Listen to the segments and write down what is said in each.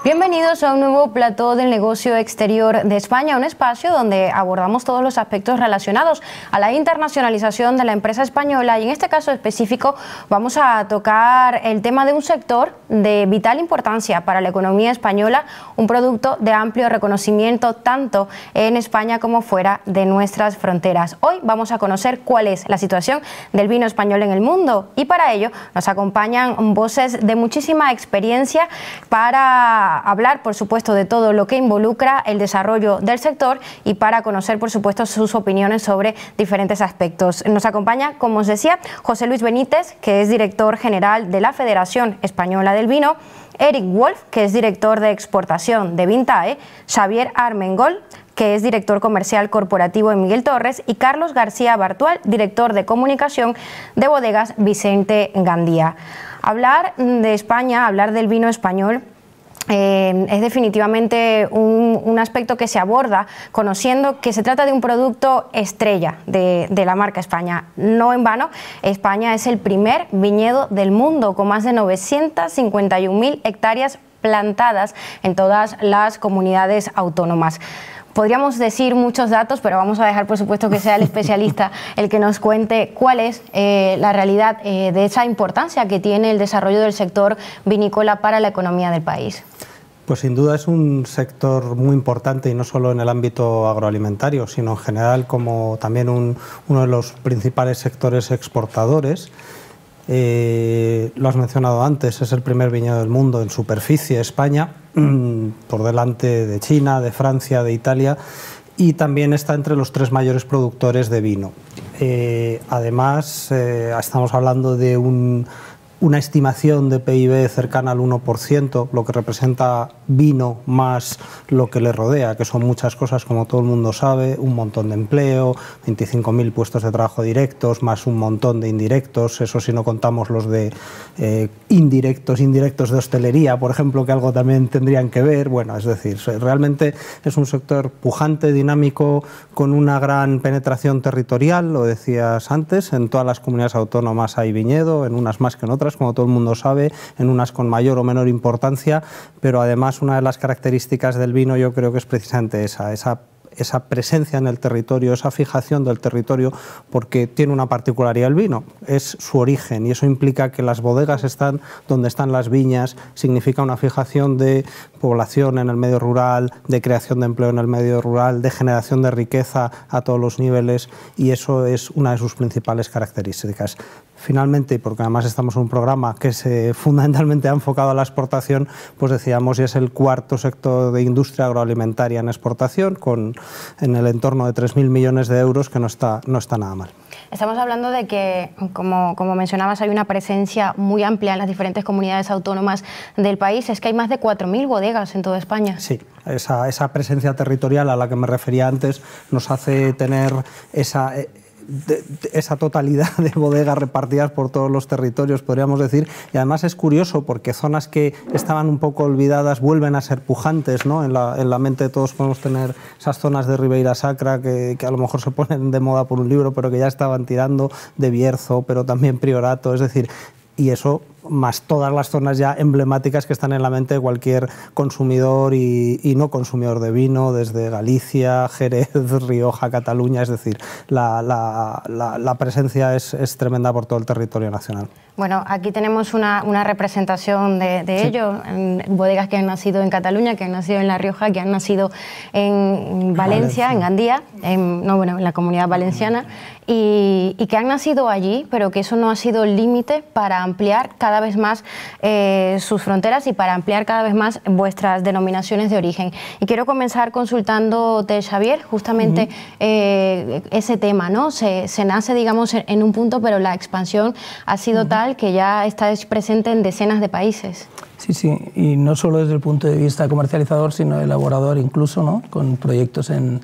Bienvenidos a un nuevo plató del negocio exterior de España, un espacio donde abordamos todos los aspectos relacionados a la internacionalización de la empresa española, y en este caso específico vamos a tocar el tema de un sector de vital importancia para la economía española, un producto de amplio reconocimiento tanto en España como fuera de nuestras fronteras. Hoy vamos a conocer cuál es la situación del vino español en el mundo, y para ello nos acompañan voces de muchísima experiencia para hablar, por supuesto, de todo lo que involucra el desarrollo del sector y para conocer, por supuesto, sus opiniones sobre diferentes aspectos. Nos acompaña, como os decía, José Luis Benítez, que es director general de la Federación Española del Vino, Eric Wolf, que es director de exportación de Vintae, Xavier Armengol, que es director comercial corporativo en Miguel Torres, y Carlos García Bartual, director de comunicación de Bodegas Vicente Gandía. Hablar de España, hablar del vino español, es definitivamente un aspecto que se aborda conociendo que se trata de un producto estrella de la marca España. No en vano, España es el primer viñedo del mundo con más de 951.000 hectáreas plantadas en todas las comunidades autónomas. Podríamos decir muchos datos, pero vamos a dejar, por supuesto, que sea el especialista el que nos cuente cuál es la realidad de esa importancia que tiene el desarrollo del sector vinícola para la economía del país. Pues sin duda es un sector muy importante, y no solo en el ámbito agroalimentario, sino en general como también uno de los principales sectores exportadores. Lo has mencionado antes, es el primer viñedo del mundo en superficie, España, por delante de China, de Francia, de Italia, y también está entre los 3 mayores productores de vino. Además, estamos hablando de una estimación de PIB cercana al 1%, lo que representa vino más lo que le rodea, que son muchas cosas, como todo el mundo sabe, un montón de empleo, 25.000 puestos de trabajo directos, más un montón de indirectos, eso si no contamos los de indirectos de hostelería, por ejemplo, que algo también tendrían que ver. Bueno, es decir, realmente es un sector pujante, dinámico, con una gran penetración territorial, lo decías antes, en todas las comunidades autónomas hay viñedo, en unas más que en otras, como todo el mundo sabe, en unas con mayor o menor importancia, pero además una de las características del vino yo creo que es precisamente esa presencia en el territorio, esa fijación del territorio, porque tiene una particularidad el vino, es su origen, y eso implica que las bodegas están donde están las viñas, significa una fijación de población en el medio rural, de creación de empleo en el medio rural, de generación de riqueza a todos los niveles, y eso es una de sus principales características. Finalmente, y porque además estamos en un programa que se fundamentalmente ha enfocado a la exportación, pues decíamos, y es el 4º sector de industria agroalimentaria en exportación, en el entorno de 3.000 millones de euros, que no está nada mal. Estamos hablando de que, como mencionabas, hay una presencia muy amplia en las diferentes comunidades autónomas del país. Es que hay más de 4.000 bodegas en toda España. Sí, esa presencia territorial a la que me refería antes nos hace tener esa totalidad de bodegas repartidas por todos los territorios, podríamos decir, y además es curioso porque zonas que estaban un poco olvidadas vuelven a ser pujantes, ¿no? En la mente de todos podemos tener esas zonas de Ribeira Sacra que a lo mejor se ponen de moda por un libro, pero que ya estaban tirando, de Bierzo, pero también Priorato, es decir, y eso más todas las zonas ya emblemáticas que están en la mente de cualquier consumidor y no consumidor de vino, desde Galicia, Jerez, Rioja, Cataluña, es decir, la presencia es tremenda por todo el territorio nacional. Bueno, aquí tenemos una representación de ello, en bodegas que han nacido en Cataluña, que han nacido en La Rioja, que han nacido en Valencia, en Gandía, en la Comunidad Valenciana, y que han nacido allí, pero que eso no ha sido el límite para ampliar cada vez más sus fronteras y para ampliar cada vez más vuestras denominaciones de origen. Y quiero comenzar consultándote, Xavier, justamente ese tema, ¿no? Se nace, digamos, en un punto, pero la expansión ha sido tal que ya estáis presente en decenas de países. Sí, sí, y no solo desde el punto de vista comercializador, sino elaborador incluso, ¿no? Con proyectos en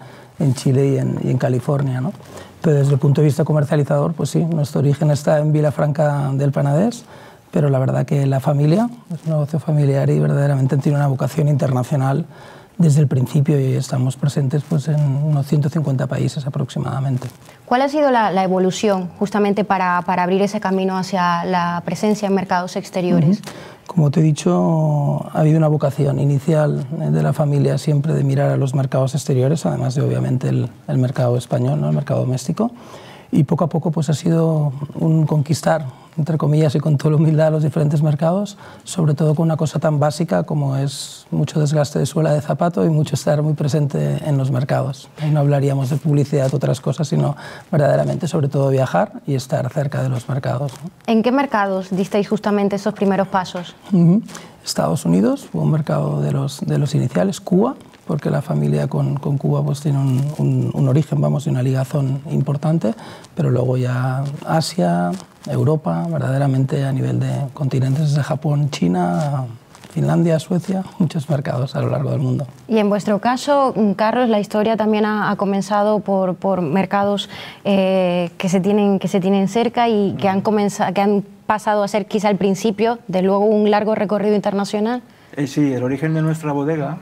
Chile y en California, ¿no? Pero desde el punto de vista comercializador, pues sí, nuestro origen está en Vilafranca del Penedès, pero la verdad que la familia es un negocio familiar y verdaderamente tiene una vocación internacional desde el principio, y estamos presentes pues, en unos 150 países aproximadamente. ¿Cuál ha sido la evolución justamente para abrir ese camino hacia la presencia en mercados exteriores? Como te he dicho, ha habido una vocación inicial de la familia siempre de mirar a los mercados exteriores, además de obviamente el mercado español, ¿no? El mercado doméstico, y poco a poco pues ha sido un conquistar, entre comillas y con toda la humildad, los diferentes mercados, sobre todo con una cosa tan básica como es mucho desgaste de suela de zapato y mucho estar muy presente en los mercados. Ahí no hablaríamos de publicidad o otras cosas, sino verdaderamente sobre todo viajar y estar cerca de los mercados, ¿no? ¿En qué mercados disteis justamente esos primeros pasos? Estados Unidos fue un mercado de los iniciales, Cuba, porque la familia con Cuba pues tiene un origen, vamos, y una ligazón importante, pero luego ya Asia, Europa, verdaderamente a nivel de continentes, desde Japón, China, Finlandia, Suecia, muchos mercados a lo largo del mundo. Y en vuestro caso, Carlos, la historia también ha comenzado por mercados que se tienen cerca y que han pasado a ser quizá el principio de luego un largo recorrido internacional. Sí, el origen de nuestra bodega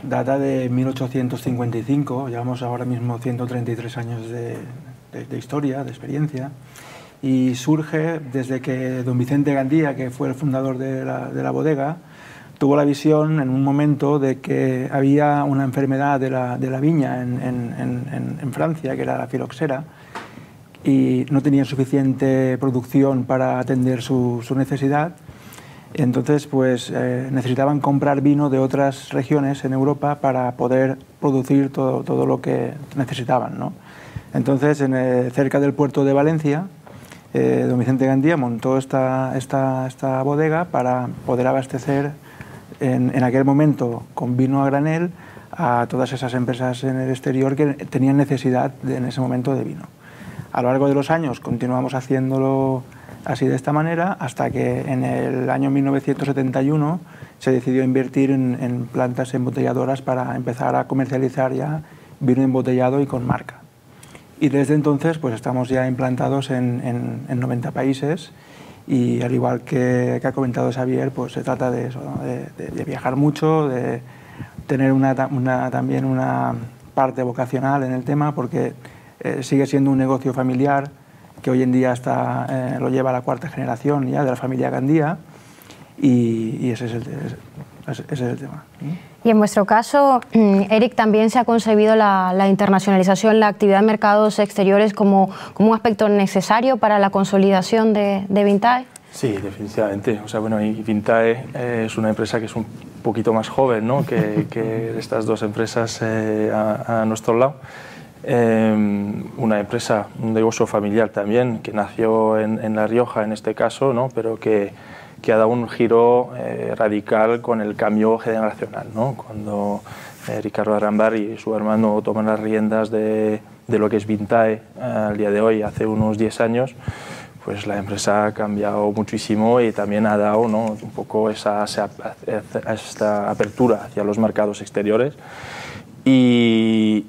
data de 1855, llevamos ahora mismo 133 años de historia, de experiencia, y surge desde que don Vicente Gandía, que fue el fundador de la bodega, tuvo la visión en un momento de que había una enfermedad de la viña en Francia, que era la filoxera, y no tenían suficiente producción para atender su necesidad. Entonces, pues necesitaban comprar vino de otras regiones en Europa para poder producir todo lo que necesitaban, ¿no? Entonces, cerca del puerto de Valencia, don Vicente Gandía montó esta bodega para poder abastecer en aquel momento con vino a granel a todas esas empresas en el exterior que tenían necesidad en ese momento de vino. A lo largo de los años continuamos haciéndolo así de esta manera, hasta que en el año 1971 se decidió invertir en plantas embotelladoras para empezar a comercializar ya vino embotellado y con marca. Y desde entonces pues estamos ya implantados en 90 países y al igual que ha comentado Xavier, pues se trata de eso, ¿no? de viajar mucho, de tener también una parte vocacional en el tema, porque sigue siendo un negocio familiar que hoy en día lo lleva la cuarta generación ya de la familia Gandía, y ese es el tema. Y en vuestro caso, Eric, también se ha concebido la internacionalización, la actividad en mercados exteriores como un aspecto necesario para la consolidación de Vintae. Sí, definitivamente. O sea, bueno, y Vintae es una empresa que es un poquito más joven, ¿no? que estas dos empresas a nuestro lado. Una empresa, un negocio familiar también, que nació en La Rioja en este caso, ¿no? Pero que ha dado un giro radical con el cambio generacional, ¿no? Cuando Ricardo Arambar y su hermano toman las riendas de lo que es Vintae al día de hoy, hace unos 10 años, pues la empresa ha cambiado muchísimo y también ha dado, ¿no? un poco esta apertura hacia los mercados exteriores. Y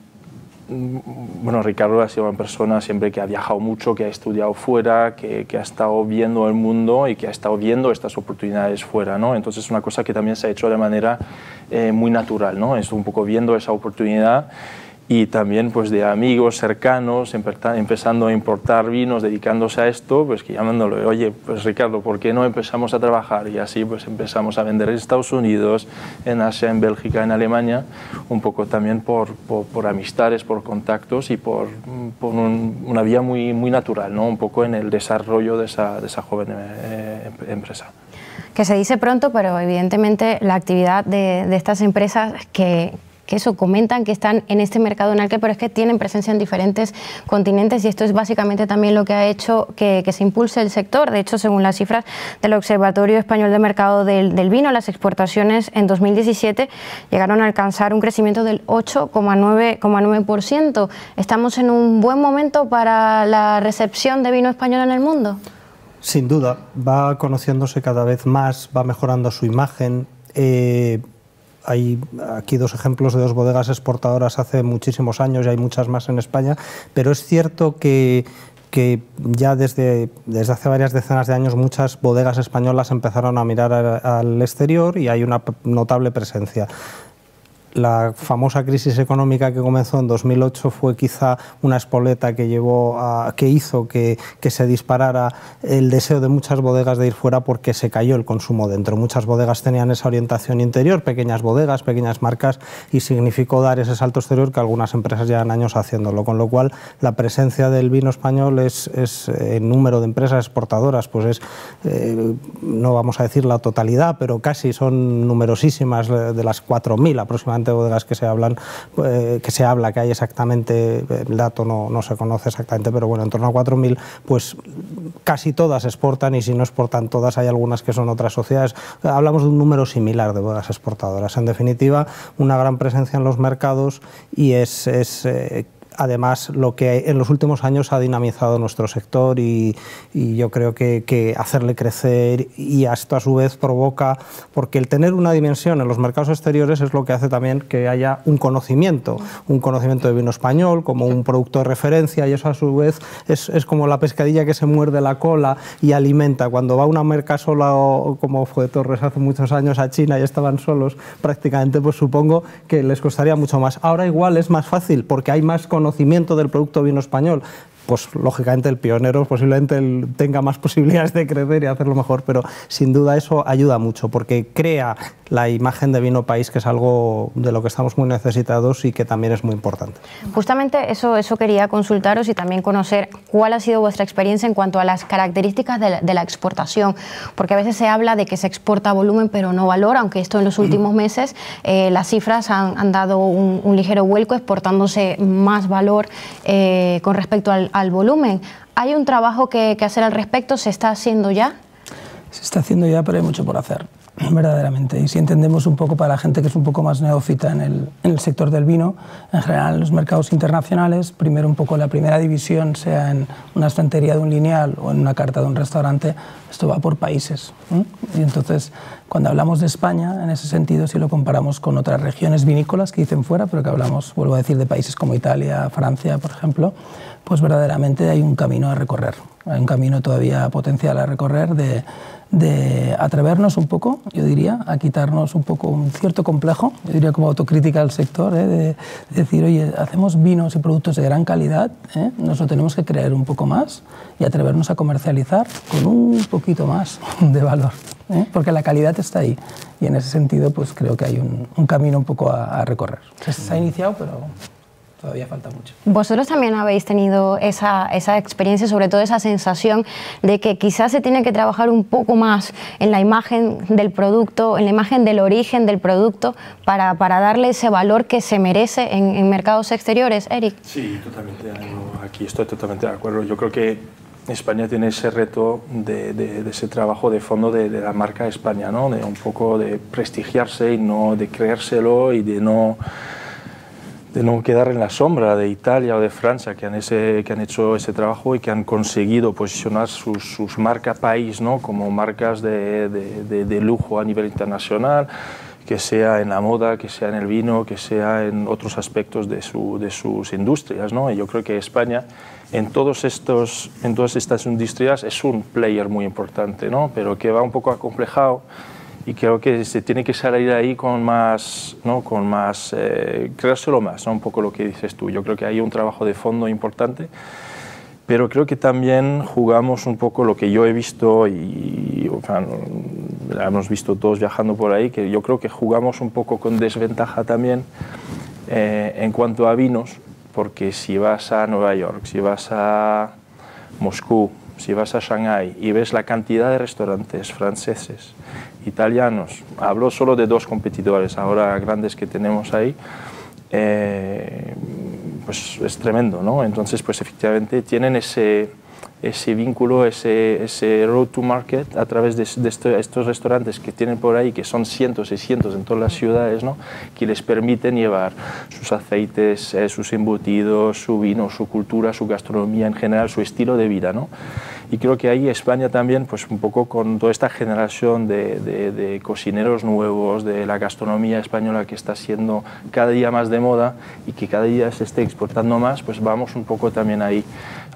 bueno, Ricardo ha sido una persona siempre que ha viajado mucho, que ha estudiado fuera, que ha estado viendo el mundo y que ha estado viendo estas oportunidades fuera, ¿no? Entonces es una cosa que también se ha hecho de manera muy natural, ¿no? Es un poco viendo esa oportunidad y también pues de amigos cercanos empezando a importar vinos, dedicándose a esto, pues que llamándole, oye, pues Ricardo, ¿por qué no empezamos a trabajar? Y así pues empezamos a vender en Estados Unidos, en Asia, en Bélgica, en Alemania, un poco también por amistades, por contactos y por una vía muy natural, ¿no? Un poco en el desarrollo de esa joven empresa. Que se dice pronto, pero evidentemente la actividad de estas empresas que eso comentan que están en este mercado en alquiler, pero es que tienen presencia en diferentes continentes y esto es básicamente también lo que ha hecho que se impulse el sector. De hecho, según las cifras del Observatorio Español de Mercado del Vino, las exportaciones en 2017 llegaron a alcanzar un crecimiento del 8,9%. ¿Estamos en un buen momento para la recepción de vino español en el mundo? Sin duda, va conociéndose cada vez más, va mejorando su imagen. Hay aquí dos ejemplos de dos bodegas exportadoras hace muchísimos años y hay muchas más en España, pero es cierto que ya desde hace varias decenas de años muchas bodegas españolas empezaron a mirar al exterior y hay una notable presencia. la famosa crisis económica que comenzó en 2008 fue quizá una espoleta que hizo que se disparara el deseo de muchas bodegas de ir fuera, porque se cayó el consumo dentro. Muchas bodegas tenían esa orientación interior, pequeñas bodegas, pequeñas marcas, y significó dar ese salto exterior que algunas empresas llevan años haciéndolo, con lo cual la presencia del vino español es en número de empresas exportadoras, pues es, no vamos a decir la totalidad, pero casi son numerosísimas, de las 4.000 aproximadamente bodegas que se habla, que hay exactamente, el dato no se conoce exactamente, pero bueno, en torno a 4.000, pues casi todas exportan, y si no exportan todas, hay algunas que son otras sociedades. Hablamos de un número similar de bodegas exportadoras. En definitiva, una gran presencia en los mercados, y además lo que en los últimos años ha dinamizado nuestro sector, y yo creo que hacerle crecer, y esto a su vez provoca, porque el tener una dimensión en los mercados exteriores es lo que hace también que haya un conocimiento de vino español como un producto de referencia, y eso a su vez es como la pescadilla que se muerde la cola y alimenta. Cuando va una marca sola, o como fue Torres hace muchos años a China y estaban solos prácticamente, pues supongo que les costaría mucho más. Ahora igual es más fácil porque hay más conocimiento del producto vino español. Pues lógicamente el pionero posiblemente tenga más posibilidades de crecer y hacerlo mejor, pero sin duda eso ayuda mucho, porque crea la imagen de vino país, que es algo de lo que estamos muy necesitados y que también es muy importante. Justamente eso quería consultaros, y también conocer cuál ha sido vuestra experiencia en cuanto a las características de la exportación, porque a veces se habla de que se exporta volumen pero no valor, aunque esto en los últimos meses las cifras han dado un ligero vuelco, exportándose más valor con respecto al volumen. ¿Hay un trabajo que hacer al respecto? ¿Se está haciendo ya? Se está haciendo ya, pero hay mucho por hacer, verdaderamente. Y si entendemos un poco, para la gente que es un poco más neófita en el sector del vino, en general en los mercados internacionales, primero un poco la primera división, sea en una estantería de un lineal o en una carta de un restaurante, esto va por países. Y entonces, cuando hablamos de España, en ese sentido, si lo comparamos con otras regiones vinícolas que dicen fuera, pero que hablamos, vuelvo a decir, de países como Italia, Francia, por ejemplo, pues verdaderamente hay un camino a recorrer. Hay un camino todavía potencial a recorrer de atrevernos un poco, yo diría, a quitarnos un poco un cierto complejo, yo diría como autocrítica al sector, de decir, oye, hacemos vinos y productos de gran calidad, nos lo tenemos que creer un poco más y atrevernos a comercializar con un poquito más de valor, porque la calidad está ahí, y en ese sentido pues creo que hay un camino un poco a recorrer. Se ha iniciado, pero todavía falta mucho. Vosotros también habéis tenido esa experiencia, sobre todo esa sensación de que quizás se tiene que trabajar un poco más en la imagen del producto, en la imagen del origen del producto, para darle ese valor que se merece en mercados exteriores. Eric. Sí, totalmente. Aquí estoy totalmente de acuerdo. Yo creo que España tiene ese reto de ese trabajo de fondo de la marca España, ¿no? De un poco de prestigiarse y no de creérselo, y de no quedar en la sombra de Italia o de Francia, que han hecho ese trabajo y que han conseguido posicionar sus marcas país, ¿no? Como marcas de lujo a nivel internacional, que sea en la moda, que sea en el vino, que sea en otros aspectos de sus industrias, ¿no? Y yo creo que España en todas estas industrias es un player muy importante, ¿no? Pero que va un poco acomplejado. Y creo que se tiene que salir ahí con más, ¿no? Creérselo más, ¿no? Un poco lo que dices tú. Yo creo que hay un trabajo de fondo importante, pero creo que también jugamos un poco lo que yo he visto, y hemos visto todos viajando por ahí, que yo creo que jugamos un poco con desventaja también en cuanto a vinos, porque si vas a Nueva York, si vas a Moscú, si vas a Shanghái y ves la cantidad de restaurantes franceses, italianos, hablo solo de 2 competidores ahora grandes que tenemos ahí, pues es tremendo, ¿no? Entonces, pues efectivamente tienen ese vínculo, ese road to market a través de estos restaurantes que tienen por ahí, que son cientos y cientos en todas las ciudades, ¿no? Que les permiten llevar sus aceites, sus embutidos, su vino, su cultura, su gastronomía en general, su estilo de vida, ¿no? Y creo que ahí España también, pues un poco con toda esta generación de cocineros nuevos, de la gastronomía española que está siendo cada día más de moda y que cada día se esté exportando más, pues vamos un poco también ahí,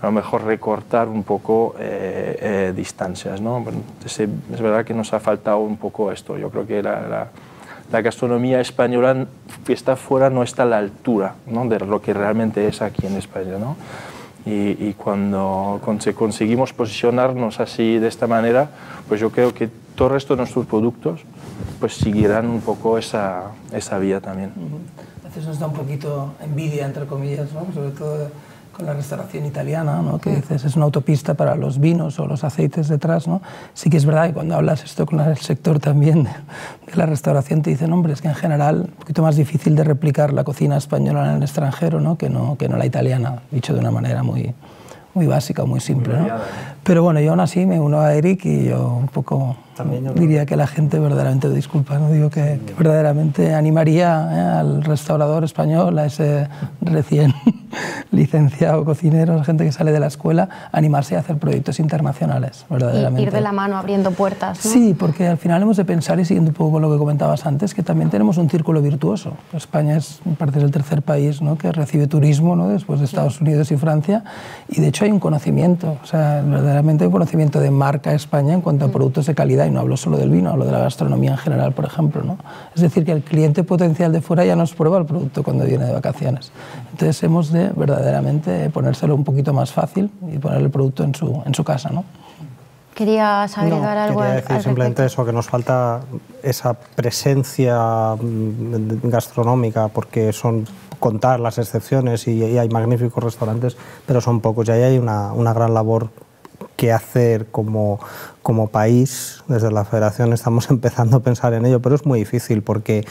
a lo mejor recortar un poco distancias, ¿no? Bueno, es verdad que nos ha faltado un poco esto. Yo creo que la gastronomía española que está fuera no está a la altura, ¿no?, de lo que realmente es aquí en España, ¿no? Y cuando conseguimos posicionarnos así de esta manera, pues yo creo que todo el resto de nuestros productos pues seguirán un poco esa vía también. A veces nos da un poquito envidia, entre comillas, ¿no?, sobre todo con la restauración italiana, ¿no?, que dices es una autopista para los vinos o los aceites detrás, ¿no? Sí que es verdad que cuando hablas esto con el sector también de la restauración te dicen, hombre, es que en general un poquito más difícil de replicar la cocina española en el extranjero, ¿no?, que no la italiana, dicho de una manera muy básica, muy simple, ¿no? Pero bueno, yo aún así me uno a Eric y yo un poco diría que la gente verdaderamente, disculpa, no digo que verdaderamente animaría al restaurador español, a ese recién licenciado cocinero, gente que sale de la escuela, a animarse a hacer proyectos internacionales, verdaderamente. Y ir de la mano abriendo puertas, ¿no? Sí, porque al final hemos de pensar, y siguiendo un poco con lo que comentabas antes, que también tenemos un círculo virtuoso. España es, me parece, el tercer país, ¿no?, que recibe turismo, ¿no?, después de Estados Unidos y Francia, y de hecho hay un conocimiento, o sea, verdaderamente hay un conocimiento de marca España en cuanto a productos de calidad, y no hablo solo del vino, hablo de la gastronomía en general, por ejemplo, ¿no? Es decir, que el cliente potencial de fuera ya nos prueba el producto cuando viene de vacaciones. Entonces hemos de verdaderamente ponérselo un poquito más fácil y poner el producto en su casa, ¿no? ¿Querías agregar algo? Quería decir simplemente eso, que nos falta esa presencia gastronómica, porque son contar las excepciones y hay magníficos restaurantes, pero son pocos, y ahí hay una gran labor que hacer como país. Desde la Federación estamos empezando a pensar en ello, pero es muy difícil porque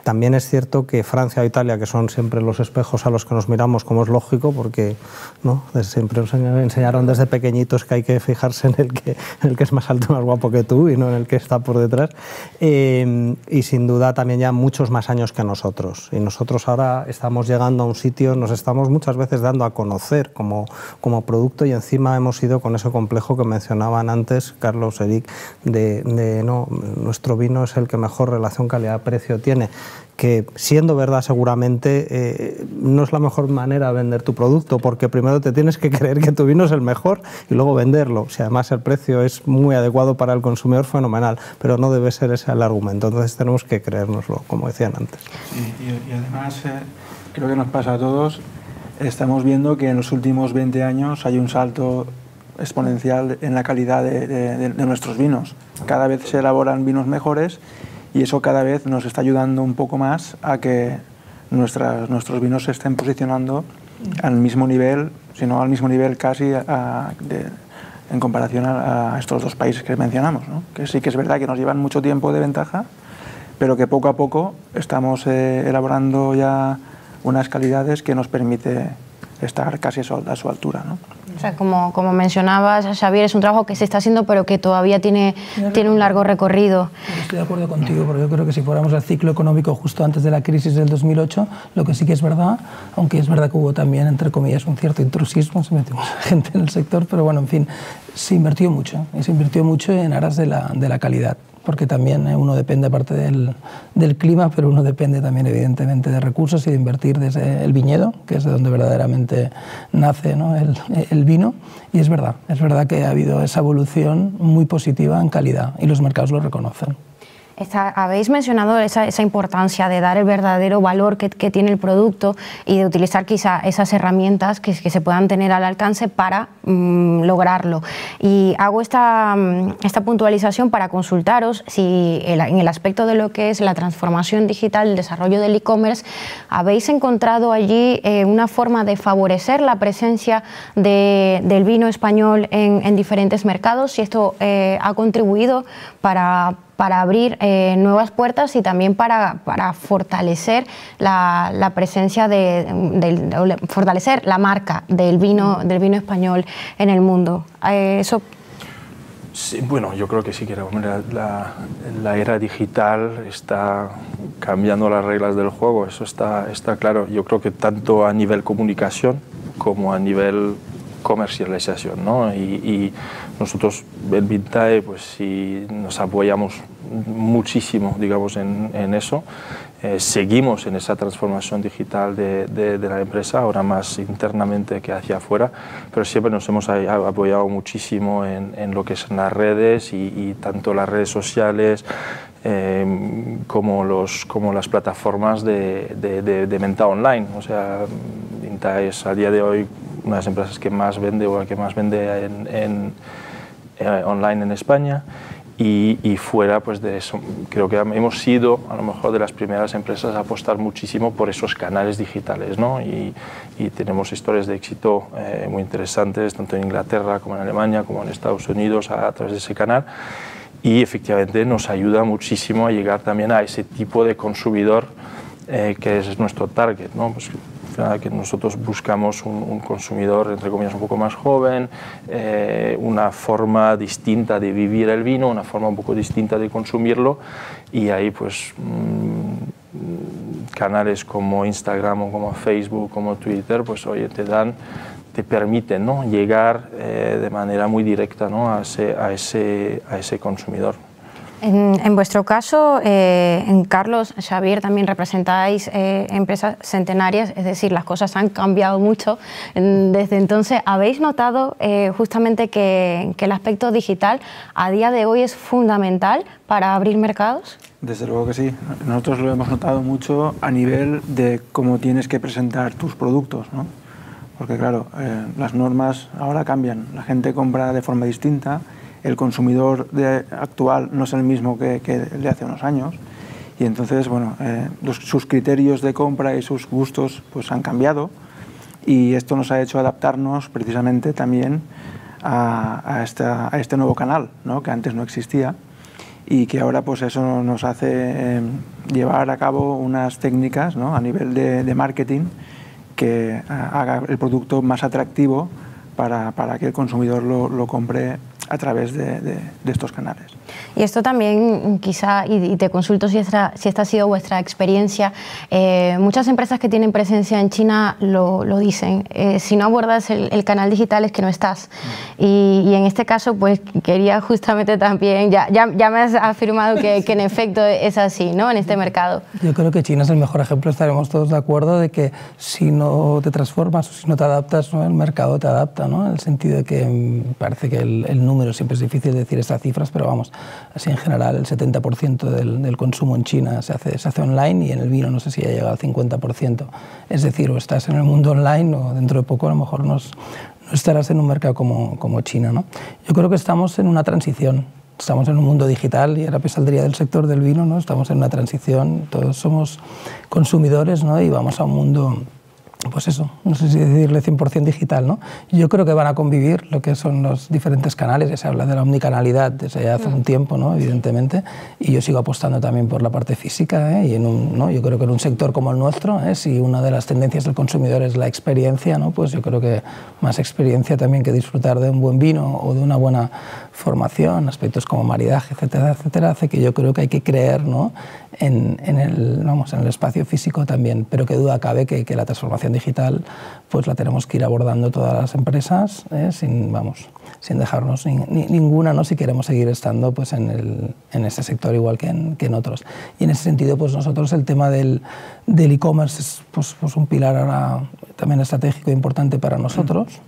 también es cierto que Francia o Italia, que son siempre los espejos a los que nos miramos, como es lógico, porque ¿no?, siempre nos enseñaron desde pequeñitos que hay que fijarse en el que es más alto y más guapo que tú y no en el que está por detrás, y sin duda también ya muchos más años que nosotros. Y nosotros ahora estamos llegando a un sitio, nos estamos muchas veces dando a conocer como producto, y encima hemos ido con ese complejo que mencionaban antes Carlos, Eric, no, nuestro vino es el que mejor relación calidad-precio tiene, que siendo verdad seguramente no es la mejor manera de vender tu producto, porque primero te tienes que creer que tu vino es el mejor y luego venderlo. Si además el precio es muy adecuado para el consumidor, fenomenal, pero no debe ser ese el argumento. Entonces tenemos que creérnoslo, como decían antes. Sí, y además creo que nos pasa a todos, estamos viendo que en los últimos 20 años hay un salto exponencial en la calidad de nuestros vinos. Cada vez se elaboran vinos mejores, y eso cada vez nos está ayudando un poco más a que nuestros vinos se estén posicionando al mismo nivel, si no al mismo nivel casi en comparación a estos dos países que mencionamos, ¿no? Que sí que es verdad que nos llevan mucho tiempo de ventaja, pero que poco a poco estamos elaborando ya unas calidades que nos permite estar casi a su altura, ¿no? O sea, como mencionabas, Xavier, es un trabajo que se está haciendo, pero que todavía tiene un largo recorrido. Estoy de acuerdo contigo, porque yo creo que si fuéramos al ciclo económico justo antes de la crisis del 2008, lo que sí que es verdad, aunque es verdad que hubo también, entre comillas, un cierto intrusismo, se metió mucha gente en el sector, pero bueno, en fin, se invirtió mucho, y se invirtió mucho en aras de la calidad, porque también uno depende, aparte del clima, pero uno depende también evidentemente de recursos y de invertir desde el viñedo, que es de donde verdaderamente nace, ¿no?, el vino, y es verdad que ha habido esa evolución muy positiva en calidad y los mercados lo reconocen. Habéis mencionado esa importancia de dar el verdadero valor que tiene el producto y de utilizar quizá esas herramientas que se puedan tener al alcance para lograrlo. Y hago esta puntualización para consultaros si en el aspecto de lo que es la transformación digital, el desarrollo del e-commerce, habéis encontrado allí una forma de favorecer la presencia del vino español en diferentes mercados, si esto ha contribuido para abrir nuevas puertas y también para fortalecer la presencia fortalecer la marca del vino español en el mundo. Eso. Sí, bueno, yo creo que sí, que la era digital está cambiando las reglas del juego, eso está claro. Yo creo que tanto a nivel comunicación como a nivel comercialización, ¿no? Y nosotros en Vintae pues sí nos apoyamos muchísimo, digamos, en eso. Seguimos en esa transformación digital de la empresa, ahora más internamente que hacia afuera, pero siempre nos hemos apoyado muchísimo en lo que son las redes y tanto las redes sociales, como las plataformas de venta online. O sea, Vinta es a día de hoy una de las empresas que más vende o la que más vende online en España. Y fuera pues de eso, creo que hemos sido a lo mejor de las primeras empresas a apostar muchísimo por esos canales digitales, ¿no? Y tenemos historias de éxito muy interesantes, tanto en Inglaterra como en Alemania, como en Estados Unidos, a través de ese canal. Y efectivamente nos ayuda muchísimo a llegar también a ese tipo de consumidor que es nuestro target, ¿no? Pues, que nosotros buscamos un consumidor, entre comillas, un poco más joven, una forma distinta de vivir el vino, una forma un poco distinta de consumirlo, y ahí pues canales como Instagram o como Facebook, como Twitter, pues oye, te permiten, ¿no?, llegar de manera muy directa, ¿no?, a ese consumidor. En vuestro caso, en Carlos, Xavier, también representáis empresas centenarias, es decir, las cosas han cambiado mucho desde entonces. ¿Habéis notado justamente que el aspecto digital a día de hoy es fundamental para abrir mercados? Desde luego que sí. Nosotros lo hemos notado mucho a nivel de cómo tienes que presentar tus productos, ¿no? Porque claro, las normas ahora cambian, la gente compra de forma distinta. El consumidor actual no es el mismo que el de hace unos años, y entonces, bueno, sus criterios de compra y sus gustos pues han cambiado, y esto nos ha hecho adaptarnos precisamente también a este nuevo canal, ¿no?, que antes no existía, y que ahora pues eso nos hace llevar a cabo unas técnicas, ¿no?, a nivel de marketing que haga el producto más atractivo para que el consumidor lo compre a través de estos canales. Y esto también, quizá, y te consulto si esta ha sido vuestra experiencia, muchas empresas que tienen presencia en China lo dicen, si no abordas el canal digital es que no estás. Y en este caso, pues quería justamente también, ya me has afirmado que en efecto es así, ¿no?, en este mercado. Yo creo que China es el mejor ejemplo, estaremos todos de acuerdo, de que si no te transformas o si no te adaptas, ¿no?, el mercado te adapta, ¿no?, en el sentido de que parece que el número siempre es difícil decir estas cifras, pero vamos, así en general el 70% del consumo en China se hace online, y en el vino no sé si ha llegado al 50%. Es decir, o estás en el mundo online o dentro de poco a lo mejor no estarás en un mercado como China, ¿no? Yo creo que estamos en una transición. Estamos en un mundo digital, y ahora saldría del sector del vino, ¿no? Estamos en una transición, todos somos consumidores, ¿no?, y vamos a un mundo, pues eso, no sé si decirle 100% digital, ¿no? Yo creo que van a convivir lo que son los diferentes canales, ya se habla de la omnicanalidad desde ya hace un tiempo, ¿no?, evidentemente, y yo sigo apostando también por la parte física, y ¿no?, yo creo que en un sector como el nuestro, si una de las tendencias del consumidor es la experiencia, ¿no?, pues yo creo que más experiencia también que disfrutar de un buen vino o de una buena formación, aspectos como maridaje, etcétera, etcétera, hace que yo creo que hay que creer, ¿no?, en el espacio físico también, pero que duda cabe que la transformación digital pues la tenemos que ir abordando todas las empresas, sin dejarnos ninguna, ¿no?, si queremos seguir estando pues en este sector igual que en otros. Y en ese sentido pues nosotros el tema del e-commerce es pues un pilar ahora también estratégico e importante para nosotros.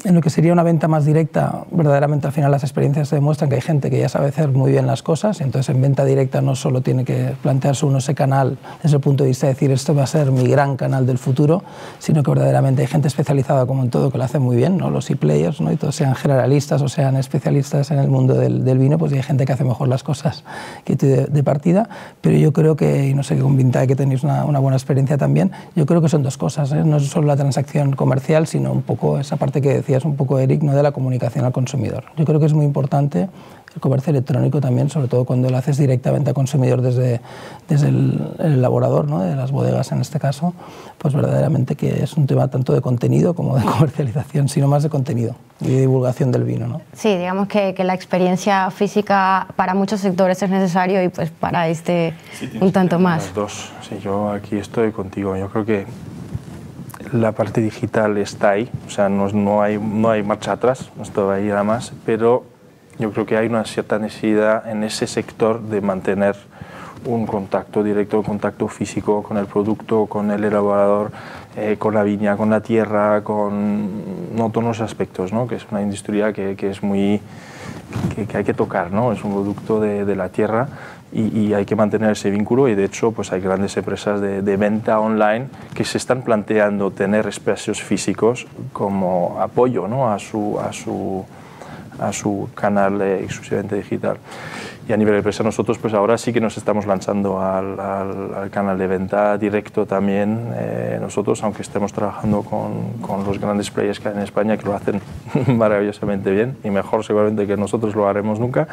En lo que sería una venta más directa, verdaderamente al final las experiencias se demuestran que hay gente que ya sabe hacer muy bien las cosas, y entonces en venta directa no solo tiene que plantearse uno ese canal desde el punto de vista de decir esto va a ser mi gran canal del futuro, sino que verdaderamente hay gente especializada como en todo que lo hace muy bien, ¿no?, los e-players, ¿no?, y todos sean generalistas o sean especialistas en el mundo del vino, pues hay gente que hace mejor las cosas que tú de partida, pero yo creo que, y no sé, con Vinta que tenéis una buena experiencia también, yo creo que son dos cosas, no es solo la transacción comercial, sino un poco esa parte que decías un poco, Eric, ¿no?, de la comunicación al consumidor. Yo creo que es muy importante el comercio electrónico también, sobre todo cuando lo haces directamente al consumidor desde el elaborador, ¿no?, de las bodegas en este caso, pues verdaderamente que es un tema tanto de contenido como de comercialización, sino más de contenido y de divulgación del vino, ¿no? Sí, digamos que la experiencia física para muchos sectores es necesario, y pues para este un tanto más. Las dos. Sí, yo aquí estoy contigo. Yo creo que la parte digital está ahí, o sea, no hay marcha atrás, esto va a ir a más, pero yo creo que hay una cierta necesidad en ese sector de mantener un contacto directo, un contacto físico con el producto, con el elaborador, con la viña, con la tierra, con todos los aspectos, ¿no?, que es una industria que es muy que hay que tocar, ¿no? Es un producto de la tierra y hay que mantener ese vínculo, y de hecho pues hay grandes empresas de venta online que se están planteando tener espacios físicos como apoyo, ¿no? a su canal exclusivamente digital. Y a nivel de empresa nosotros pues ahora sí que nos estamos lanzando al canal de venta directo también, nosotros, aunque estemos trabajando con los grandes players que hay en España, que lo hacen maravillosamente bien y mejor seguramente que nosotros lo haremos nunca,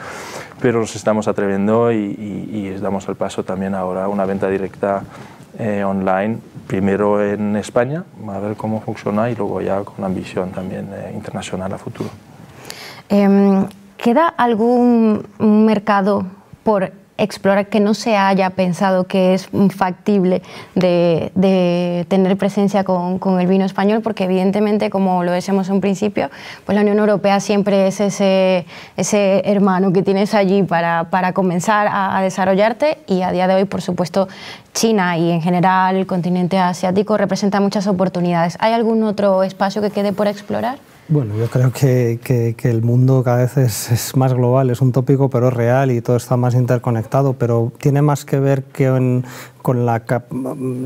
pero nos estamos atreviendo y damos el paso también ahora a una venta directa online, primero en España, a ver cómo funciona, y luego ya con ambición también internacional a futuro. ¿Queda algún mercado por explorar que no se haya pensado que es factible de tener presencia con el vino español? Porque evidentemente, como lo decíamos en un principio, pues la Unión Europea siempre es ese hermano que tienes allí para comenzar a desarrollarte, y a día de hoy, por supuesto, China y en general el continente asiático representa muchas oportunidades. ¿Hay algún otro espacio que quede por explorar? Bueno, yo creo que el mundo cada vez es más global, es un tópico pero es real, y todo está más interconectado, pero tiene más que ver que con la...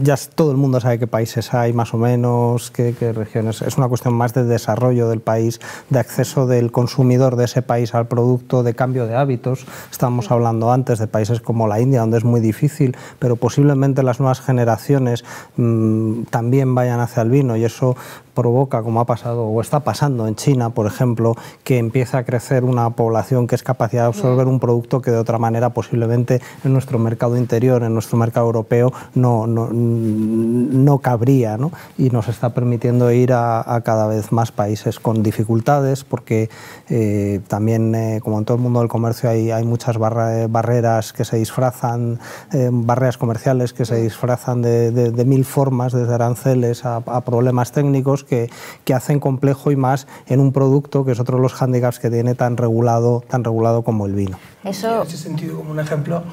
Ya todo el mundo sabe qué países hay más o menos, qué regiones. Es una cuestión más de desarrollo del país, de acceso del consumidor de ese país al producto, de cambio de hábitos. Estábamos hablando antes de países como la India, donde es muy difícil, pero posiblemente las nuevas generaciones también vayan hacia el vino, y eso provoca, como ha pasado o está pasando en China, por ejemplo, que empieza a crecer una población que es capaz de absorber un producto que de otra manera posiblemente en nuestro mercado interior, en nuestro mercado europeo, no cabría, ¿no? Y nos está permitiendo ir a cada vez más países con dificultades, porque también, como en todo el mundo del comercio, hay muchas barreras que se disfrazan, barreras comerciales que se disfrazan de mil formas, desde aranceles a problemas técnicos que hacen complejo, y más en un producto que es otro de los hándicaps que tiene tan regulado como el vino. Eso... En ese sentido, como un ejemplo,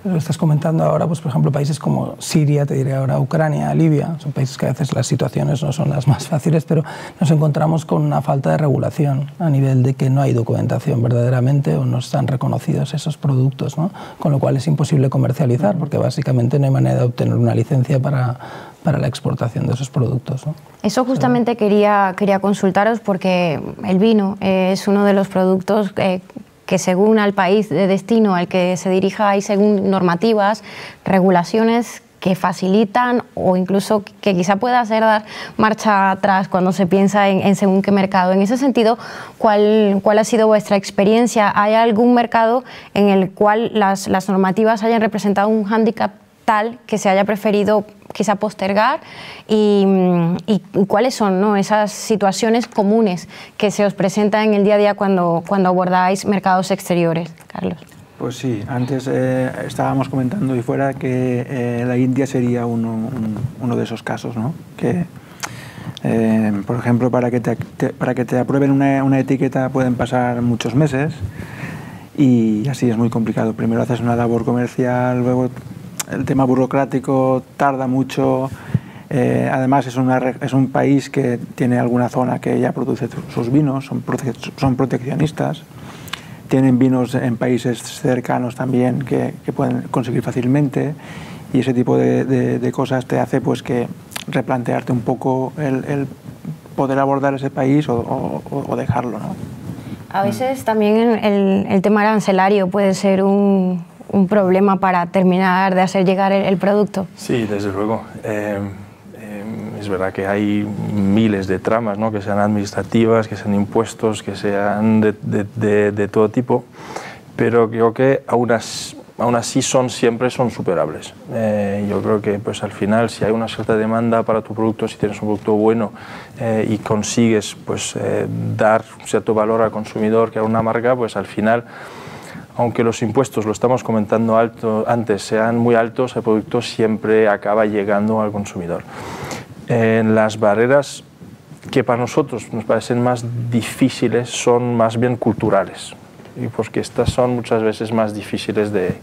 lo estás comentando ahora, pues por ejemplo, países como Siria, te diré ahora Ucrania, Libia, son países que a veces las situaciones no son las más fáciles, pero nos encontramos con una falta de regulación a nivel de que no hay documentación verdaderamente, o no están reconocidos esos productos, ¿no? Con lo cual es imposible comercializar, porque básicamente no hay manera de obtener una licencia para la exportación de esos productos, ¿no? Eso justamente quería consultaros, porque el vino es uno de los productos que según al país de destino al que se dirija hay según normativas, regulaciones que facilitan o incluso que quizá pueda hacer dar marcha atrás cuando se piensa en según qué mercado. En ese sentido, ¿cuál ha sido vuestra experiencia? ¿Hay algún mercado en el cual las normativas hayan representado un hándicap tal que se haya preferido quizá postergar, y cuáles son, ¿no?, esas situaciones comunes que se os presentan en el día a día cuando abordáis mercados exteriores? Carlos. Pues sí, antes estábamos comentando y fuera que la India sería uno de esos casos, ¿no? Que, por ejemplo, para que te aprueben una etiqueta pueden pasar muchos meses, y así es muy complicado. Primero haces una labor comercial, luego el tema burocrático tarda mucho. Además es un país que tiene alguna zona que ya produce sus vinos, son proteccionistas. Tienen vinos en países cercanos también que pueden conseguir fácilmente, y ese tipo de cosas te hace pues que replantearte un poco el poder abordar ese país o dejarlo, ¿no? A veces también el tema arancelario puede ser un problema para terminar de hacer llegar el producto. Sí, desde luego. Es verdad que hay miles de tramas, ¿no?, que sean administrativas, que sean impuestos, que sean de todo tipo, pero creo que aún así siempre son superables. Yo creo que pues, al final, si hay una cierta demanda para tu producto, si tienes un producto bueno y consigues pues, dar cierto valor al consumidor, que a una marca, pues al final, aunque los impuestos, lo estamos comentando antes, sean muy altos, el producto siempre acaba llegando al consumidor. Las barreras que para nosotros nos parecen más difíciles son más bien culturales, y porque estas son muchas veces más difíciles de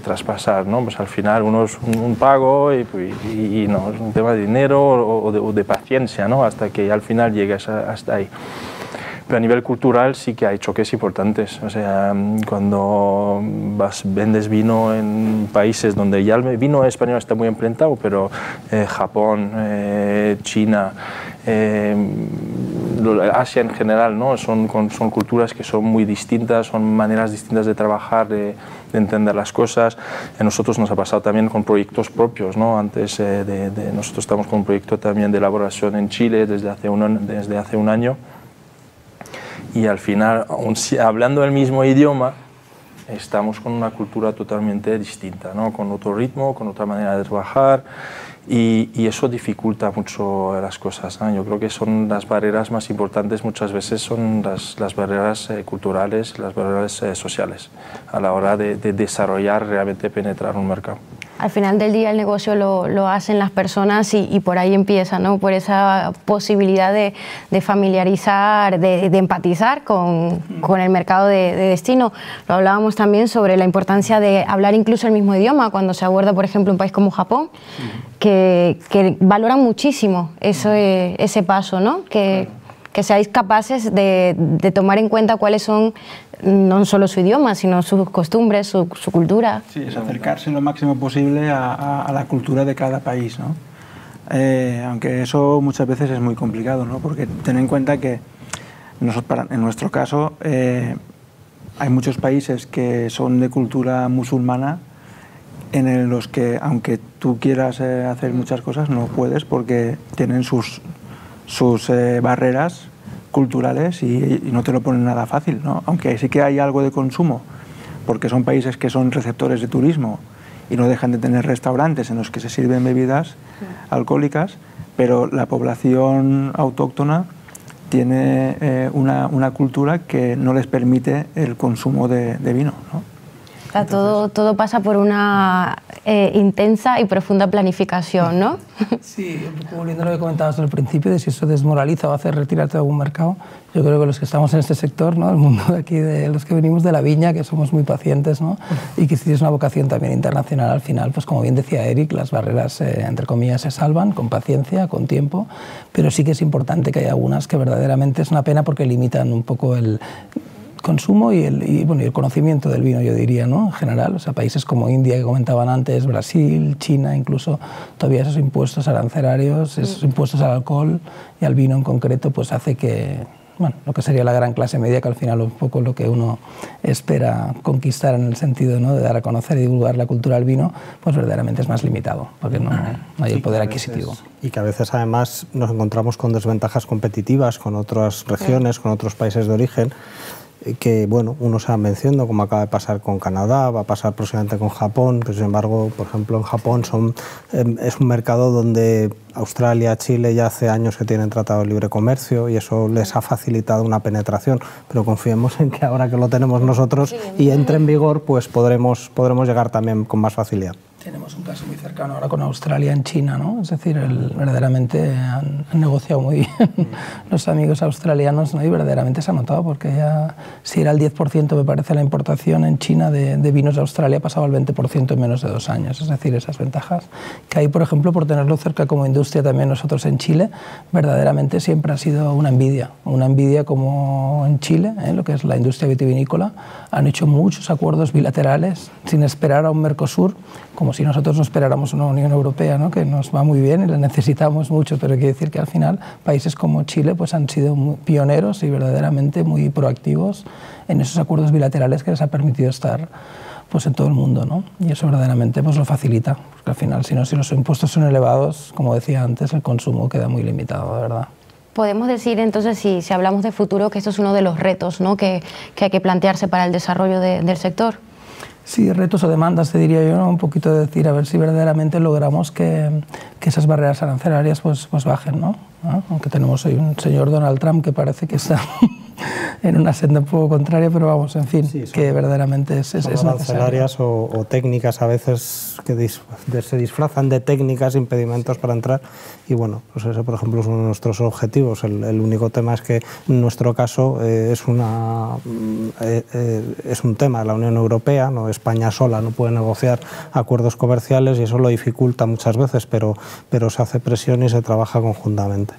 traspasar, ¿no? Pues al final uno es un pago y no, es un tema de dinero o de paciencia, ¿no?, hasta que al final llegues hasta ahí. Pero a nivel cultural sí que hay choques importantes. O sea, cuando vendes vino en países donde ya el vino español está muy implantado, pero Japón, China, Asia en general, ¿no? Son culturas que son muy distintas, son maneras distintas de trabajar, de entender las cosas. A nosotros nos ha pasado también con proyectos propios, ¿no? Antes nosotros estamos con un proyecto también de elaboración en Chile desde hace un año, y al final, hablando el mismo idioma, estamos con una cultura totalmente distinta, ¿no? Con otro ritmo, con otra manera de trabajar, y eso dificulta mucho las cosas, ¿no? Yo creo que son las barreras más importantes muchas veces, son las barreras culturales, las barreras sociales, a la hora de desarrollar, realmente penetrar un mercado. Al final del día el negocio lo hacen las personas y por ahí empieza, ¿no? Por esa posibilidad de familiarizar, de empatizar con el mercado de destino. Lo hablábamos también sobre la importancia de hablar incluso el mismo idioma cuando se aborda, por ejemplo, un país como Japón, que valoran muchísimo ese paso, ¿no? Que seáis capaces de tomar en cuenta cuáles son no solo su idioma, sino sus costumbres, su cultura. Sí, es acercarse lo máximo posible a la cultura de cada país, ¿no? Aunque eso muchas veces es muy complicado, ¿no? Porque ten en cuenta que en nuestro caso hay muchos países que son de cultura musulmana, en los que aunque tú quieras hacer muchas cosas no puedes porque tienen sus barreras culturales y no te lo ponen nada fácil, ¿no? Aunque sí que hay algo de consumo, porque son países que son receptores de turismo y no dejan de tener restaurantes en los que se sirven bebidas alcohólicas, pero la población autóctona tiene una cultura que no les permite el consumo de vino, ¿no? Todo pasa por una intensa y profunda planificación, ¿no? Sí, un poco volviendo a lo que comentabas al principio, de si eso desmoraliza o hace retirarte de algún mercado. Yo creo que los que estamos en este sector, ¿no? El mundo de aquí, de los que venimos de la viña, que somos muy pacientes, ¿no? Y que si tienes una vocación también internacional, al final, pues como bien decía Eric, las barreras, entre comillas, se salvan con paciencia, con tiempo, pero sí que es importante que haya algunas que verdaderamente es una pena porque limitan un poco el consumo y el conocimiento del vino, yo diría, ¿no? En general, o sea, países como India, que comentaban antes, Brasil, China, incluso, todavía esos impuestos arancelarios, esos impuestos al alcohol y al vino en concreto, pues hace que, bueno, lo que sería la gran clase media, que al final un poco lo que uno espera conquistar en el sentido, ¿no?, de dar a conocer y divulgar la cultura del vino, pues verdaderamente es más limitado, porque no hay el poder adquisitivo. Y que a veces además nos encontramos con desventajas competitivas con otras regiones, con otros países de origen, que bueno, unos se van venciendo, como acaba de pasar con Canadá, va a pasar próximamente con Japón, pero sin embargo, por ejemplo, en Japón es un mercado donde Australia, Chile ya hace años que tienen tratado de libre comercio y eso les ha facilitado una penetración, pero confiemos en que ahora que lo tenemos nosotros y entre en vigor, pues podremos llegar también con más facilidad. Tenemos un caso muy cercano ahora con Australia en China, ¿no? Es decir, verdaderamente han negociado muy bien los amigos australianos, ¿no? Y verdaderamente se ha notado, porque ya si era el 10% me parece la importación en China de vinos de Australia, pasaba al 20% en menos de 2 años. Es decir, esas ventajas que hay, por ejemplo, por tenerlo cerca como industria también nosotros en Chile, verdaderamente siempre ha sido una envidia como en Chile, lo que es la industria vitivinícola. Han hecho muchos acuerdos bilaterales sin esperar a un Mercosur, como si nosotros no esperáramos una Unión Europea, ¿no?, que nos va muy bien y la necesitamos mucho, pero quiere decir que al final países como Chile pues han sido muy pioneros y verdaderamente muy proactivos en esos acuerdos bilaterales que les ha permitido estar pues en todo el mundo, ¿no? Y eso verdaderamente pues lo facilita, porque al final si los impuestos son elevados, como decía antes, el consumo queda muy limitado, de verdad. Podemos decir entonces, si hablamos de futuro, que esto es uno de los retos, ¿no?, que hay que plantearse para el desarrollo del sector. Sí, retos o demandas, te diría yo, ¿no? Un poquito de decir, a ver si verdaderamente logramos que esas barreras arancelarias pues bajen, ¿no? Aunque tenemos hoy un señor Donald Trump que parece que está en una senda un poco contraria, pero vamos, en fin, sí, que verdaderamente es arancelarias o técnicas a veces que se disfrazan de técnicas, impedimentos para entrar, y bueno, pues ese por ejemplo es uno de nuestros objetivos. El único tema es que en nuestro caso es un tema de la Unión Europea, ¿no? España sola no puede negociar acuerdos comerciales y eso lo dificulta muchas veces, pero se hace presión y se trabaja conjuntamente.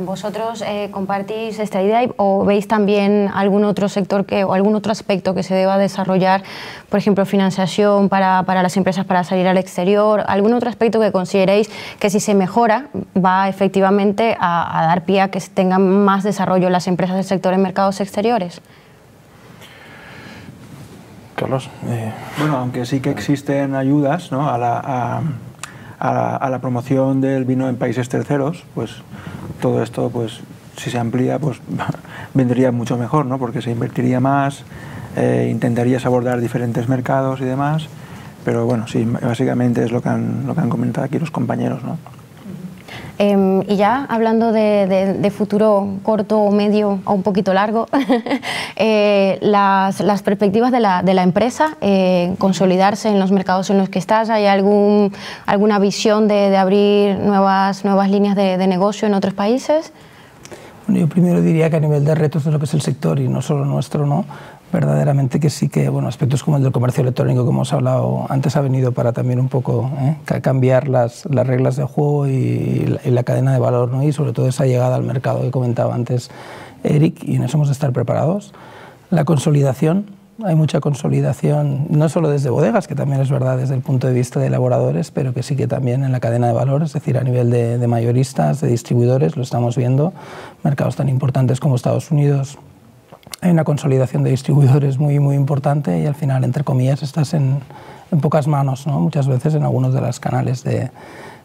¿Vosotros compartís esta idea o veis también algún otro sector o algún otro aspecto que se deba desarrollar, por ejemplo, financiación para las empresas para salir al exterior, algún otro aspecto que consideréis que si se mejora va efectivamente a dar pie a que tengan más desarrollo las empresas del sector en mercados exteriores? Carlos. Bueno, aunque sí que existen ayudas, ¿no?, a la promoción del vino en países terceros, pues todo esto, pues si se amplía, pues vendría mucho mejor, ¿no?, porque se invertiría más, intentarías abordar diferentes mercados y demás, pero bueno, sí, básicamente es lo que han comentado aquí los compañeros, ¿no? Y ya hablando de futuro corto o medio o un poquito largo, las perspectivas de la empresa, consolidarse en los mercados en los que estás, ¿hay alguna visión de abrir nuevas líneas de negocio en otros países? Bueno, yo primero diría que a nivel de retos de lo que es el sector y no solo nuestro, ¿no?, verdaderamente que sí que, bueno, aspectos como el del comercio electrónico que hemos hablado antes ha venido para también un poco cambiar las reglas de juego y la cadena de valor, ¿no?, y sobre todo esa llegada al mercado que comentaba antes Eric, y en eso hemos de estar preparados. La consolidación, hay mucha consolidación, no solo desde bodegas, que también es verdad desde el punto de vista de elaboradores, pero que sí que también en la cadena de valor, es decir, a nivel de mayoristas, de distribuidores, lo estamos viendo, mercados tan importantes como Estados Unidos. Hay una consolidación de distribuidores muy importante y al final, entre comillas, estás en pocas manos, ¿no?, muchas veces en algunos de los canales de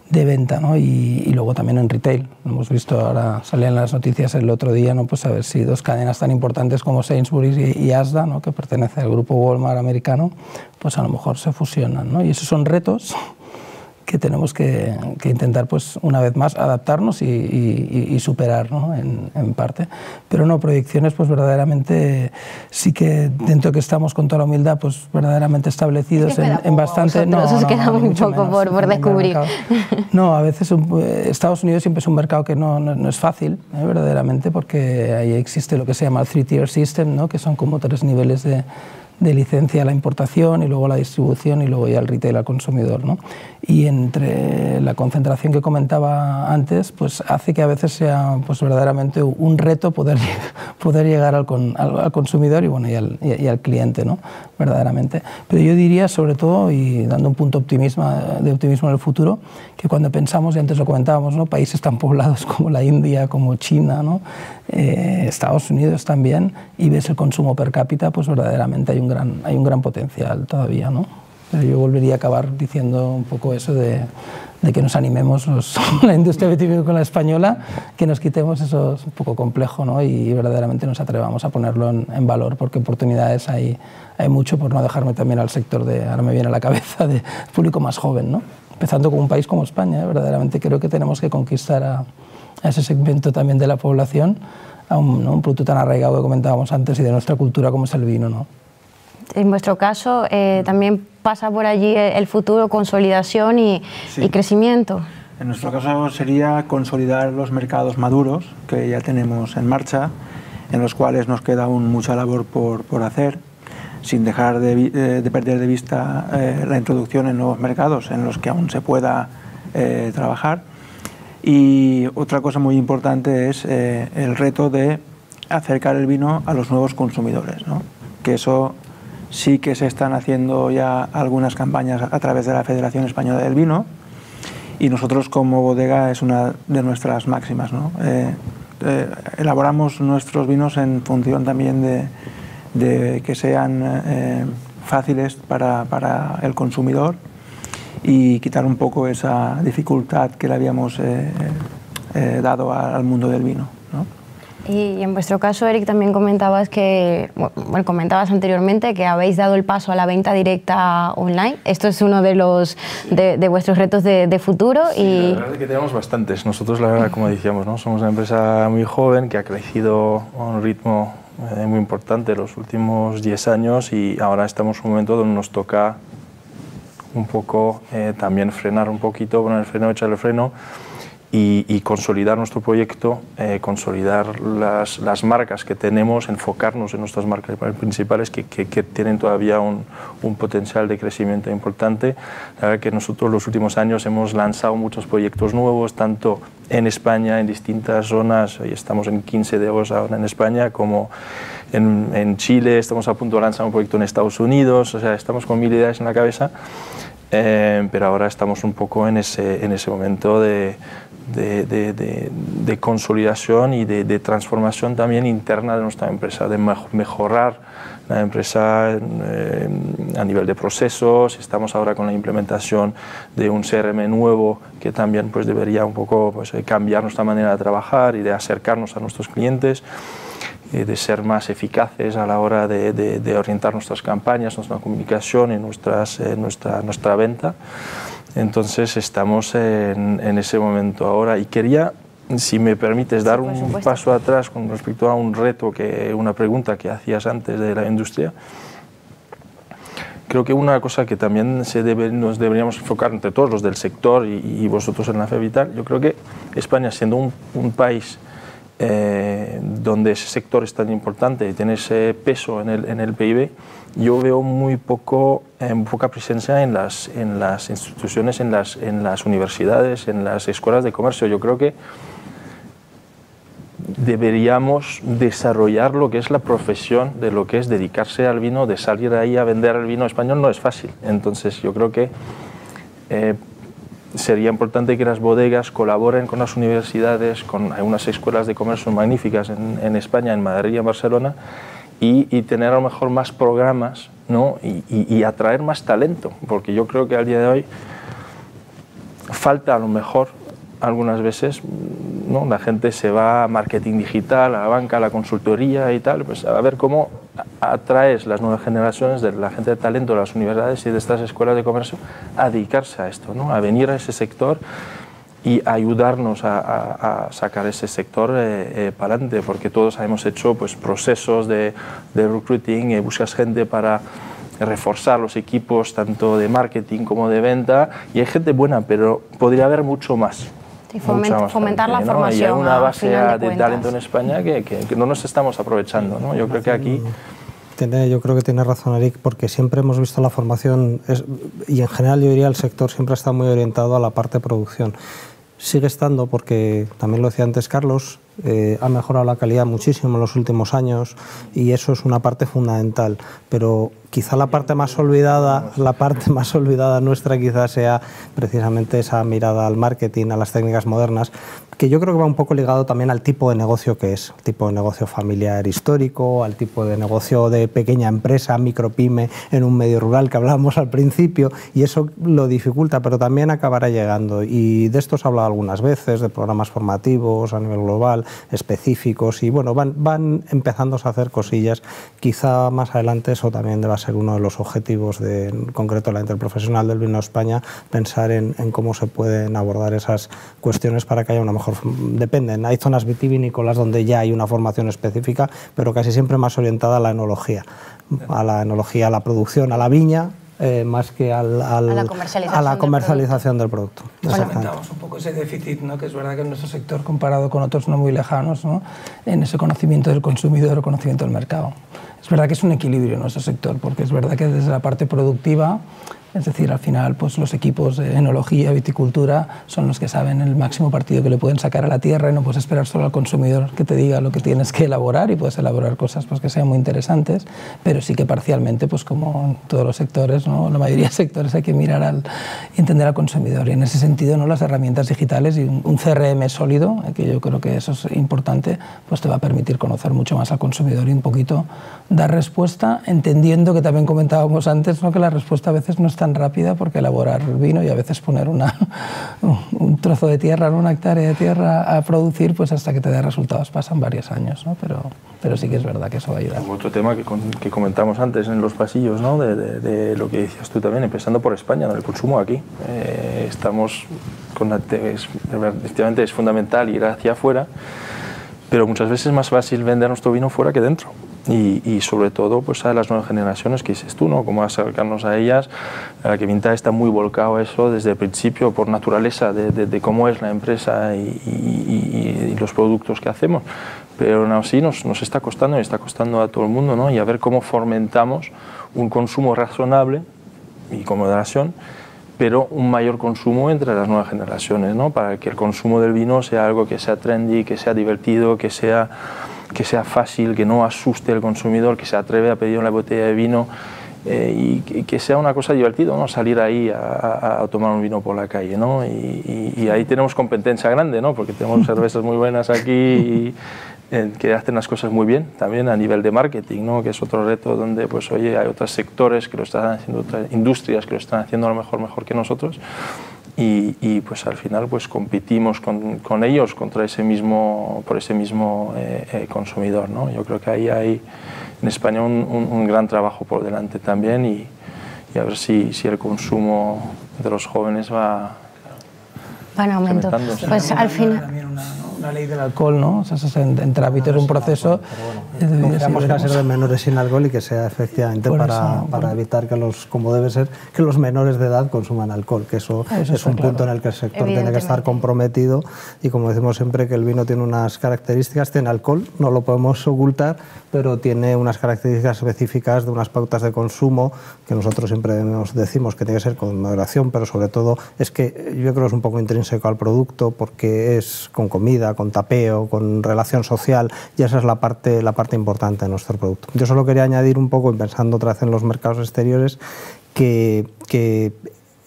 venta, ¿no?, y luego también en retail. Hemos visto, ahora salían las noticias el otro día, ¿no?, pues a ver si dos cadenas tan importantes como Sainsbury's y Asda, ¿no?, que pertenece al grupo Walmart americano, pues a lo mejor se fusionan, ¿no?, y esos son retos que tenemos que intentar, pues una vez más, adaptarnos y superar, ¿no?, en parte. Pero no, proyecciones, pues verdaderamente sí que dentro que estamos con toda la humildad, pues verdaderamente establecidos en bastante... No, os queda muy poco por descubrir. No, a veces Estados Unidos siempre es un mercado que no es fácil, verdaderamente, porque ahí existe lo que se llama el three-tier system, ¿no?, que son como 3 niveles de licencia a la importación y luego la distribución y luego ya el retail al consumidor, ¿no? Y entre la concentración que comentaba antes, pues hace que a veces sea, pues verdaderamente un reto poder llegar al consumidor y, bueno, y al cliente, ¿no?, verdaderamente. Pero yo diría, sobre todo, y dando un punto de optimismo en el futuro, que cuando pensamos, y antes lo comentábamos, ¿no?, países tan poblados como la India, como China, ¿no?, Estados Unidos también, y ves el consumo per cápita, pues verdaderamente hay un gran potencial todavía, ¿no? Pero yo volvería a acabar diciendo un poco eso de que nos animemos la industria vitivinícola española, que nos quitemos eso, es un poco complejo, ¿no?, y verdaderamente nos atrevamos a ponerlo en valor, porque oportunidades hay mucho, por no dejarme también al sector ahora me viene a la cabeza, de público más joven, ¿no?, empezando con un país como España, verdaderamente creo que tenemos que conquistar a ese segmento también de la población, a un producto tan arraigado que comentábamos antes y de nuestra cultura como es el vino, ¿no? En vuestro caso, también pasa por allí el futuro, consolidación y crecimiento. En nuestro caso sería consolidar los mercados maduros que ya tenemos en marcha, en los cuales nos queda aún mucha labor por hacer, sin dejar de perder de vista la introducción en nuevos mercados en los que aún se pueda trabajar. Y otra cosa muy importante es el reto de acercar el vino a los nuevos consumidores, ¿no?, que eso sí que se están haciendo ya algunas campañas a través de la Federación Española del Vino, y nosotros como bodega es una de nuestras máximas, ¿no? Elaboramos nuestros vinos en función también de que sean fáciles para el consumidor y quitar un poco esa dificultad que le habíamos dado al mundo del vino, ¿no? Y en vuestro caso, Eric, también comentabas comentabas anteriormente que habéis dado el paso a la venta directa online. Esto es uno de vuestros retos de futuro. Sí, y la verdad es que tenemos bastantes. Nosotros, la verdad, como decíamos, ¿no?, somos una empresa muy joven que ha crecido a un ritmo muy importante los últimos 10 años y ahora estamos en un momento donde nos toca un poco también frenar un poquito, poner el freno, echar el freno y consolidar nuestro proyecto, consolidar las marcas que tenemos, enfocarnos en nuestras marcas principales que tienen todavía un potencial de crecimiento importante. La verdad que nosotros los últimos años hemos lanzado muchos proyectos nuevos, tanto en España, en distintas zonas, y estamos en 15 de ellos ahora en España, como en Chile, estamos a punto de lanzar un proyecto en Estados Unidos, o sea, estamos con 1000 ideas en la cabeza, pero ahora estamos un poco en ese momento de consolidación y de transformación también interna de nuestra empresa, de mejorar la empresa a nivel de procesos. Estamos ahora con la implementación de un CRM nuevo que también pues debería un poco pues, cambiar nuestra manera de trabajar y de acercarnos a nuestros clientes, de ser más eficaces a la hora de orientar nuestras campañas, nuestra comunicación y nuestra venta. Entonces estamos en ese momento ahora y quería, si me permites, dar un paso atrás con respecto a un reto, una pregunta que hacías antes de la industria. Creo que una cosa que también nos deberíamos enfocar entre todos los del sector y vosotros en la Fe Vital, yo creo que España, siendo un país donde ese sector es tan importante y tiene ese peso en el PIB, yo veo muy poca presencia en las instituciones, en las universidades, en las escuelas de comercio. Yo creo que deberíamos desarrollar lo que es la profesión de lo que es dedicarse al vino, de salir ahí a vender el vino español no es fácil. Entonces yo creo que sería importante que las bodegas colaboren con las universidades, con algunas escuelas de comercio magníficas en España, en Madrid y en Barcelona, y tener a lo mejor más programas, ¿no? y atraer más talento, porque yo creo que al día de hoy falta a lo mejor algunas veces, ¿no? La gente se va a marketing digital, a la banca, a la consultoría y tal, pues a ver cómo atraes las nuevas generaciones de la gente de talento de las universidades y de estas escuelas de comercio a dedicarse a esto, ¿no? A venir a ese sector y ayudarnos a sacar ese sector para adelante, porque todos hemos hecho pues, procesos de recruiting, buscas gente para reforzar los equipos tanto de marketing como de venta, y hay gente buena, pero podría haber mucho más. Y fomentar la formación. Y hay una base de talento en España que no nos estamos aprovechando, ¿no? Yo creo que aquí... Yo creo que tiene razón Eric, porque siempre hemos visto la formación, y en general yo diría el sector siempre está muy orientado a la parte de producción. Sigue estando, porque también lo decía antes Carlos, ha mejorado la calidad muchísimo en los últimos años y eso es una parte fundamental, pero quizá la parte más olvidada nuestra quizá sea precisamente esa mirada al marketing, a las técnicas modernas, que yo creo que va un poco ligado también al tipo de negocio que es, tipo de negocio familiar histórico, al tipo de negocio de pequeña empresa, micropyme en un medio rural que hablábamos al principio, y eso lo dificulta, pero también acabará llegando, y de esto se ha hablado algunas veces, de programas formativos a nivel global, específicos, y bueno, van empezando a hacer cosillas. Quizá más adelante eso también deba ser uno de los objetivos en concreto de la Interprofesional del Vino de España, pensar en cómo se pueden abordar esas cuestiones para que haya una mejor... Dependen, hay zonas vitivinícolas donde ya hay una formación específica, pero casi siempre más orientada a la enología, a la producción, a la viña, más que a la comercialización del producto. Comentamos un poco ese déficit, ¿no? Que es verdad que en nuestro sector, comparado con otros no muy lejanos, ¿no? En ese conocimiento del consumidor o conocimiento del mercado. Es verdad que es un equilibrio en nuestro sector, porque es verdad que desde la parte productiva, es decir, al final pues los equipos de enología, viticultura son los que saben el máximo partido que le pueden sacar a la tierra, y no puedes esperar solo al consumidor que te diga lo que tienes que elaborar, y puedes elaborar cosas pues, que sean muy interesantes, pero sí que parcialmente, pues como en todos los sectores, ¿no? La mayoría de sectores hay que mirar y entender al consumidor, y en ese sentido, ¿no? Las herramientas digitales y un CRM sólido, que yo creo que eso es importante, pues te va a permitir conocer mucho más al consumidor y un poquito dar respuesta, entendiendo que también comentábamos antes, ¿no? Que la respuesta a veces no es tan rápida, porque elaborar vino y a veces poner un trozo de tierra, una hectárea de tierra a producir, pues hasta que te dé resultados pasan varios años, ¿no? Pero sí que es verdad que eso va a ayudar. Otro tema que comentamos antes en los pasillos, ¿no? de lo que decías tú también, empezando por España, ¿no? El consumo aquí. Efectivamente es fundamental ir hacia afuera, pero muchas veces es más fácil vender nuestro vino fuera que dentro. Y sobre todo pues a las nuevas generaciones que dices tú, ¿no? Cómo acercarnos a ellas, que Vintage está muy volcado a eso desde el principio por naturaleza de cómo es la empresa y los productos que hacemos, pero aún así nos está costando y está costando a todo el mundo, ¿no? Y a ver cómo fomentamos un consumo razonable y con moderación, pero un mayor consumo entre las nuevas generaciones, ¿no? Para que el consumo del vino sea algo que sea trendy, que sea divertido, que sea fácil, que no asuste al consumidor, que se atreve a pedir una botella de vino y que sea una cosa divertida, ¿no? Salir ahí a tomar un vino por la calle, ¿no? Y ahí tenemos competencia grande, ¿no? Porque tenemos cervezas muy buenas aquí que hacen las cosas muy bien, también a nivel de marketing, ¿no? Que es otro reto donde, pues, oye, hay otros sectores que lo están haciendo, otras industrias que lo están haciendo a lo mejor que nosotros. Y pues al final pues competimos con ellos por ese mismo consumidor, ¿no? Yo creo que ahí hay en España un gran trabajo por delante también y a ver si el consumo de los jóvenes va en aumento. Pues al final también una ley del alcohol, ¿no? O sea, en trámite es un proceso. Confiamos que va a ser de menores sin alcohol y que sea efectivamente para evitar que como debe ser, que los menores de edad consuman alcohol, que eso es un punto en el que el sector tiene que estar comprometido y como decimos siempre que el vino tiene unas características, tiene alcohol, no lo podemos ocultar, pero tiene unas características específicas de unas pautas de consumo que nosotros siempre nos decimos que tiene que ser con moderación, pero sobre todo es que yo creo que es un poco intrínseco al producto porque es con comida, con tapeo, con relación social y esa es la parte importante de nuestro producto. Yo solo quería añadir un poco, y pensando otra vez en los mercados exteriores, que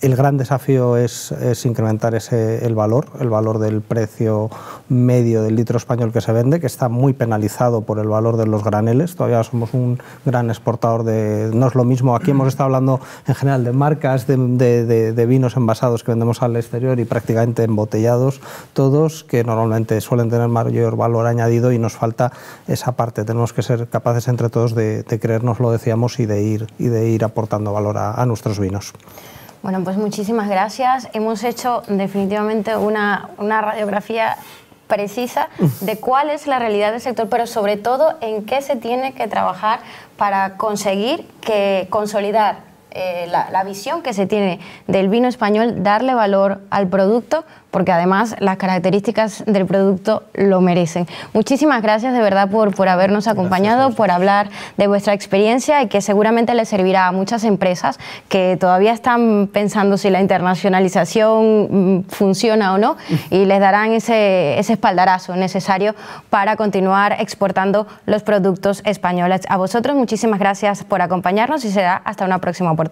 el gran desafío es incrementar el valor del precio medio del litro español que se vende, que está muy penalizado por el valor de los graneles. Todavía somos un gran exportador no es lo mismo, aquí hemos estado hablando en general de marcas de vinos envasados que vendemos al exterior y prácticamente embotellados todos, que normalmente suelen tener mayor valor añadido y nos falta esa parte. Tenemos que ser capaces entre todos de creernos, lo decíamos, y de ir aportando valor a nuestros vinos. Bueno, pues muchísimas gracias. Hemos hecho definitivamente una radiografía precisa de cuál es la realidad del sector, pero sobre todo en qué se tiene que trabajar para conseguir consolidar la visión que se tiene del vino español, darle valor al producto, porque además las características del producto lo merecen. Muchísimas gracias de verdad por habernos acompañado, por hablar de vuestra experiencia y que seguramente les servirá a muchas empresas que todavía están pensando si la internacionalización funciona o no y les darán ese espaldarazo necesario para continuar exportando los productos españoles. A vosotros muchísimas gracias por acompañarnos y será hasta una próxima oportunidad.